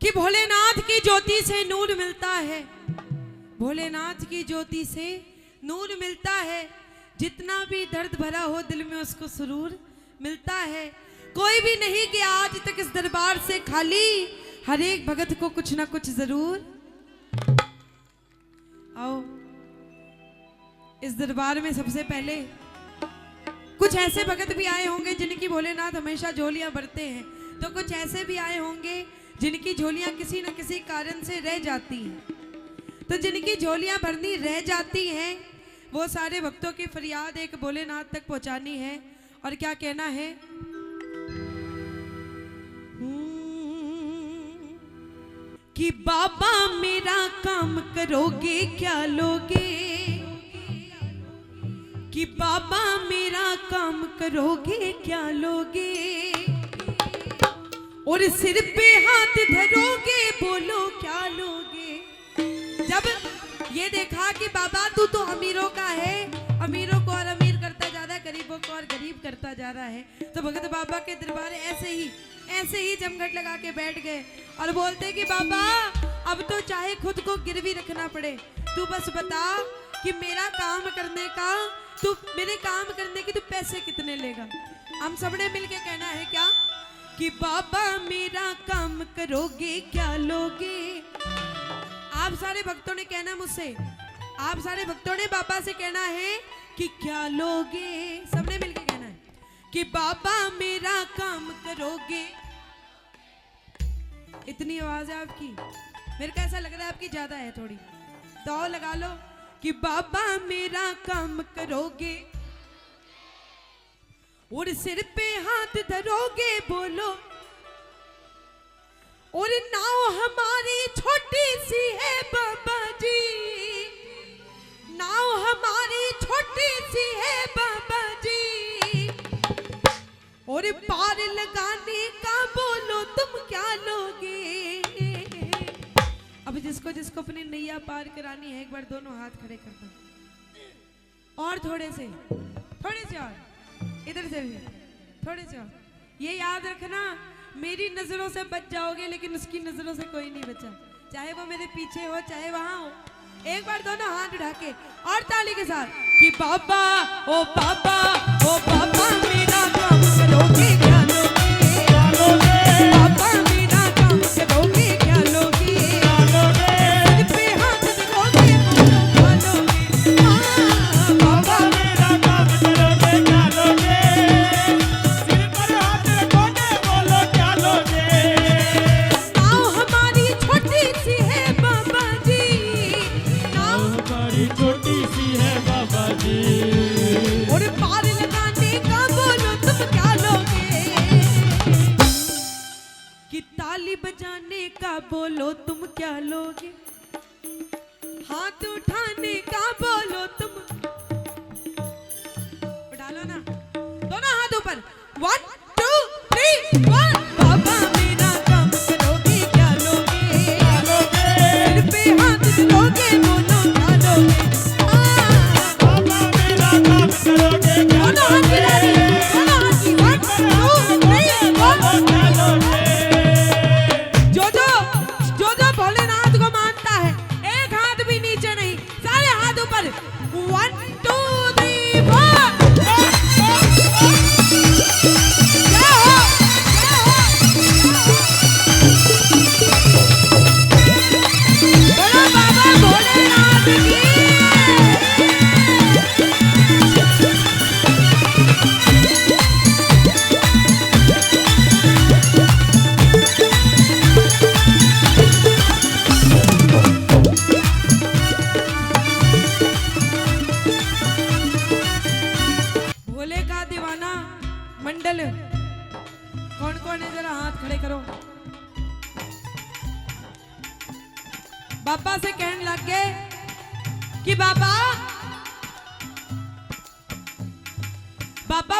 कि भोलेनाथ की ज्योति से नूर मिलता है, भोलेनाथ की ज्योति से नूर मिलता है। जितना भी दर्द भरा हो दिल में उसको सुरूर मिलता है। कोई भी नहीं कि आज तक इस दरबार से खाली, हर एक भगत को कुछ ना कुछ जरूर। आओ इस दरबार में सबसे पहले कुछ ऐसे भगत भी आए होंगे जिनकी भोलेनाथ हमेशा झोलियां भरते हैं, तो कुछ ऐसे भी आए होंगे जिनकी झोलियां किसी न किसी कारण से रह जाती हैं। तो जिनकी झोलियां भरनी रह जाती हैं वो सारे भक्तों की फरियाद एक भोलेनाथ तक पहुंचानी है। और क्या कहना है, कि बाबा मेरा काम करोगे क्या लोगे, कि बाबा मेरा काम करोगे क्या लोगे, और सिर पे हाथ धरोगे बोलो क्या लोगे। जब ये देखा कि बाबा तू तो अमीरों का है, अमीरों को और अमीर करता जा रहा है, गरीबों को और गरीब करता जा रहा है, तो भगत बाबा के दरबार ऐसे ही जमघट लगा के बैठ गए और बोलते कि बाबा अब तो चाहे खुद को गिरवी रखना पड़े, तू बस बता कि मेरा काम करने का, तू मेरे काम करने के तू पैसे कितने लेगा। हम सबने मिलके कहना है क्या, कि बाबा मेरा काम करोगे क्या लोगे। आप सारे भक्तों ने कहना मुझसे, आप सारे भक्तों ने बाबा से कहना है कि क्या लोगे। सबने मिलके कहना है कि बाबा मेरा काम करोगे। इतनी आवाज है आपकी, मेरे को ऐसा लग रहा है आपकी ज्यादा है थोड़ी, तो लगा लो कि बाबा मेरा काम करोगे और सिर पे हाथ धरोगे बोलो, और नाव हमारी छोटी सी है बाबा जी, नाव हमारी छोटी सी है बाबा जी, और पार लगाने का बोलो तुम क्या लोगे। अब जिसको जिसको अपनी नैया पार करानी है एक बार दोनों हाथ खड़े कर दो, और थोड़े से और, इधर से भी थोड़े से और। ये याद रखना मेरी नजरों से बच जाओगे लेकिन उसकी नजरों से कोई नहीं बचा, चाहे वो मेरे पीछे हो चाहे वहां हो। एक बार दोनों हाथ उठा के और ताली के साथ कि बाबा ओ बाबा ओ बाबा मेरा काम करोगे क्या लोगे, बाबा मेरा काम करोगे क्या लोगे, सिर पे हाथ धरोगे बोलो क्या लोगे, बाबा मेरा काम करोगे क्या लोगे, सिर पर हाथ रखोगे बोलो क्या लोगे। नाव हमारी छोटी सी है बाबा जी, नाव हमारी छोटी सी है बाबा जी, और पार लगाने का बोलो तुम क्या लोगे, कि ताली बजाने का बोलो तुम क्या लोगे, हाथ उठाने का बोलो तुम, उठा लो ना दोनों हाथ ऊपर, 1 2 3 1। बाबा मेरा काम करोगे क्या लोगे, सिर पे हाथ धरोगे बोलो क्या लोगे, बाबा मेरा काम करोगे क्या लोगे, दोनों हाथ की 1 2 3 1 क्या लोगे। जो भोलेनाथ को मानता है एक हाथ भी नीचे नहीं, सारे हाथ ऊपर, 1 2 3 4। क्या हो बोलो बाबा भोलेनाथ की। भोले का दीवाना मंडल कौन कौन है जरा हाथ खड़े करो। बाबा से कहने लग गए कि बाबा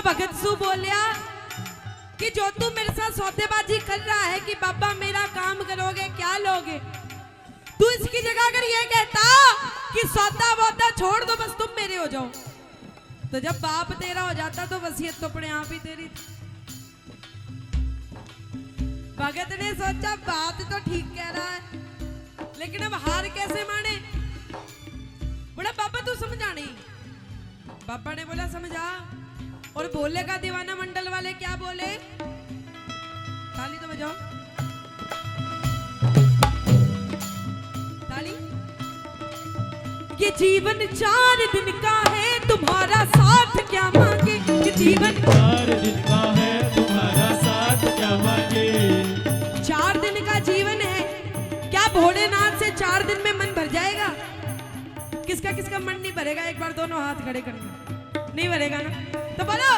भगत सू बोलिया कि जो तू मेरे साथ सौदेबाजी कर रहा है कि बाबा मेरा काम करोगे क्या लोगे, तू इसकी जगह अगर ये कहता कि सौदा वौदा छोड़ दो बस तुम मेरे हो जाओ, तो जब बाप तेरा हो जाता तो वसीयत तो अपने आप ही तेरी थी। भगत ने सोचा बात तो ठीक कह हार कैसे माने? बोला बाबा तू समझा नहीं। बाबा ने बोला समझा। और बोलेगा दीवाना मंडल वाले क्या बोले? ताली तो बजाओ, ताली। ये जीवन 4 दिन का है, तुम्हारा साथ क्या मांगे? ये जीवन 4 दिन का है, तुम्हारा साथ क्या मांगे? 4 दिन का जीवन है, क्या भोलेनाथ से 4 दिन में मन भर जाएगा? किसका किसका मन नहीं भरेगा? एक बार दोनों हाथ खड़े करना। नहीं भरेगा ना? तो बोलो,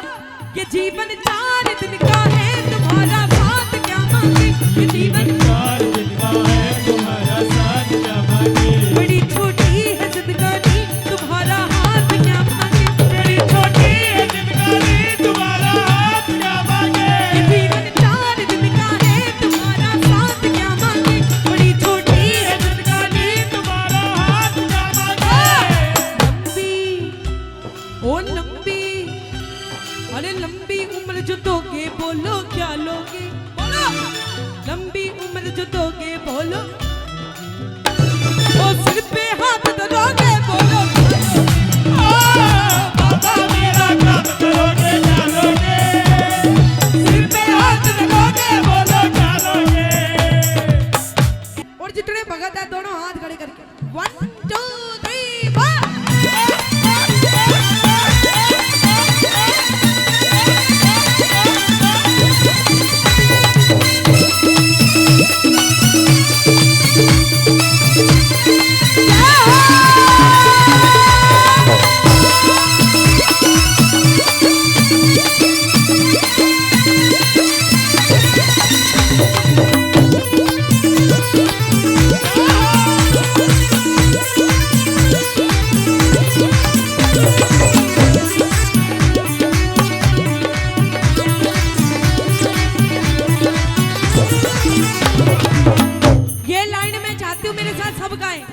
ये जीवन 4 दिन का है, तुम्हारा साथ क्या मांगे? ये जीवन 4 दिन का है, तुम्हारा साथ क्या मांगे? बड़ी छोटी है जिंदगानी, तुम्हारा हाथ क्या मांगे? बड़ी छोटी है जिंदगानी, तुम्हारा हाथ क्या मांगे? ये जीवन 4 दिन का है, तुम्हारा साथ क्या मांगे? बड़ी छोटी है जिंदगानी, तुम्हारा हाथ क्या मांगे? लंबी ओ लंबी, अरे लंबी उम्र जो दोगे बोलो क्या लोगे? बोलो, लंबी उम्र जो दोगे बोलो, ओ सिर पे हाथ धरोगे बोलो क्या लोगे? बाबा मेरा काम करोगे क्या लोगे? सिर पे हाथ धरोगे बोलो क्या लोगे? और जितने भगत है दोनों हाथ खड़े करके 1 2 3 4। ये लाइन मैं चाहती हूँ मेरे साथ सब गाएं।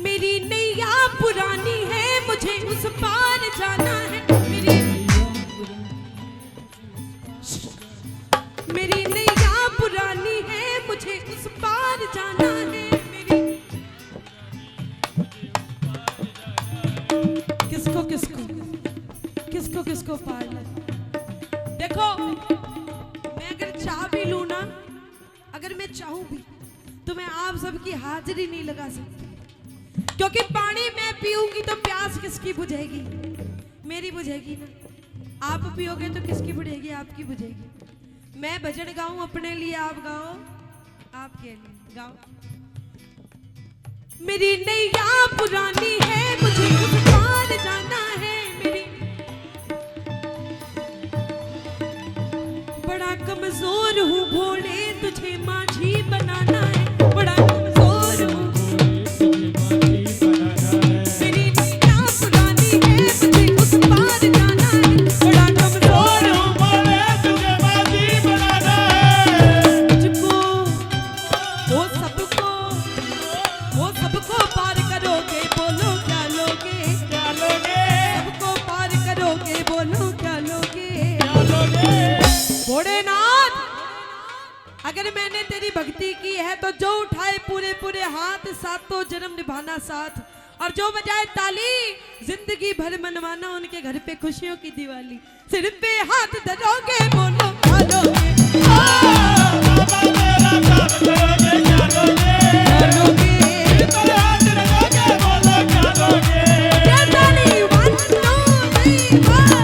मेरी नैया पुरानी है, मुझे उस पार जाना है। मेरी नैया पुरानी है, मुझे उस पार जाना है। किसको किसको किसको किसको पार लगा? देखो, मैं अगर चाह भी लूं ना, अगर मैं चाहूं भी तो मैं आप सबकी हाजिरी नहीं लगा सकती, क्योंकि पानी मैं पीऊंगी तो प्यास किसकी बुझेगी? मेरी बुझेगी ना। आप पियोगे तो किसकी बुझेगी? आपकी बुझेगी। मैं भजन गाऊं अपने लिए, आप गाओ आपके लिए, गाओ। मेरी नैया पुरानी है, मुझे उस पार जाना है। मेरी बड़ा कमजोर हूँ भोले, तुझे माझी बनाना है। बड़ा कमजोर हूँ, मेरी नैया पुरानी है, मुझे उस पार जाना है। बड़ा कमजोर हूँ बोले तुझे माझी बनाना है। मुझको, वो सबको पार करोगे बोलो क्या लोगे? क्या लोगे? सबको पार करोगे बोलो क्या लोगे? क्या लोगे? भोलेनाथ, अगर मैंने तेरी भक्ति की है तो जो उठाए पूरे पूरे हाथ, सातों जन्म निभाना साथ, और जो बजाए ताली जिंदगी भर मनवाना उनके घर पे खुशियों की दिवाली। सिर पे हाथ धरोगे बोलो क्या लोगे? बाबा मेरा काम करोगे क्या लोगे? क्या लोगे? तेरे हाथ रखोगे बोलो क्या लोगे? ये ताली 1 2 3 4।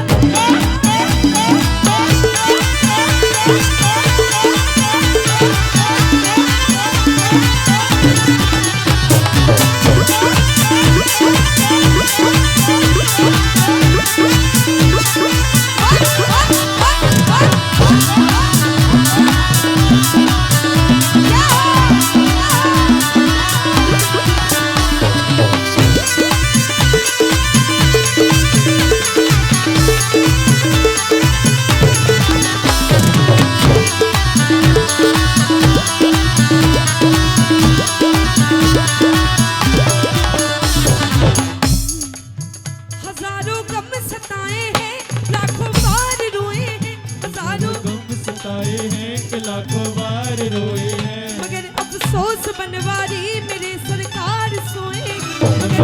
लाखों बार रोए हैं, मगर अफसोस बनवारी मेरे सरकार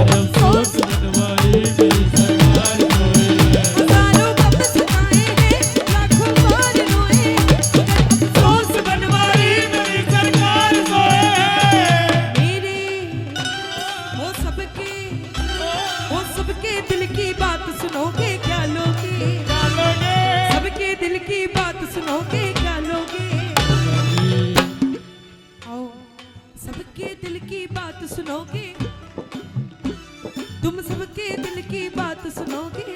अफसोस बनवाई मेरी सरकार सोए है हजारों कब सताए हैं लाखों बार रोए अफसोस बनवाई मेरी सरकार सोए है मेरे वो सबके दिल की बात सुनोगे क्या लोगे डालोगे सबके दिल की बात सुनोगे क्या लोगे आओ सबके दिल की बात सुनोगे तुम सबके दिल की बात सुनोगे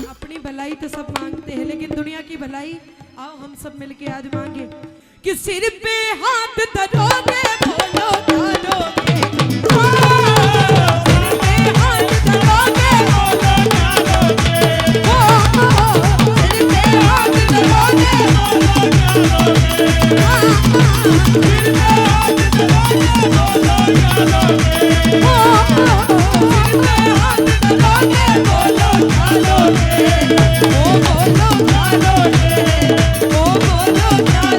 अपनी भलाई तो सब मांगते हैं लेकिन दुनिया की भलाई आओ हम सब मिलके आज मांगे कि सिर पे हाथ धरोगे बोलो क्या दोगे सिर पे हाथ धरोगे बोलो क्या दोगे सिर पे हाथ धरोगे बोलो क्या दोगे फिर मैं हाथ धरोगे बोलो क्या दोगे फिर मैं हाथ धरोगे बोलो क्या दोगे ओ बोलो क्या दोगे ओ बोलो क्या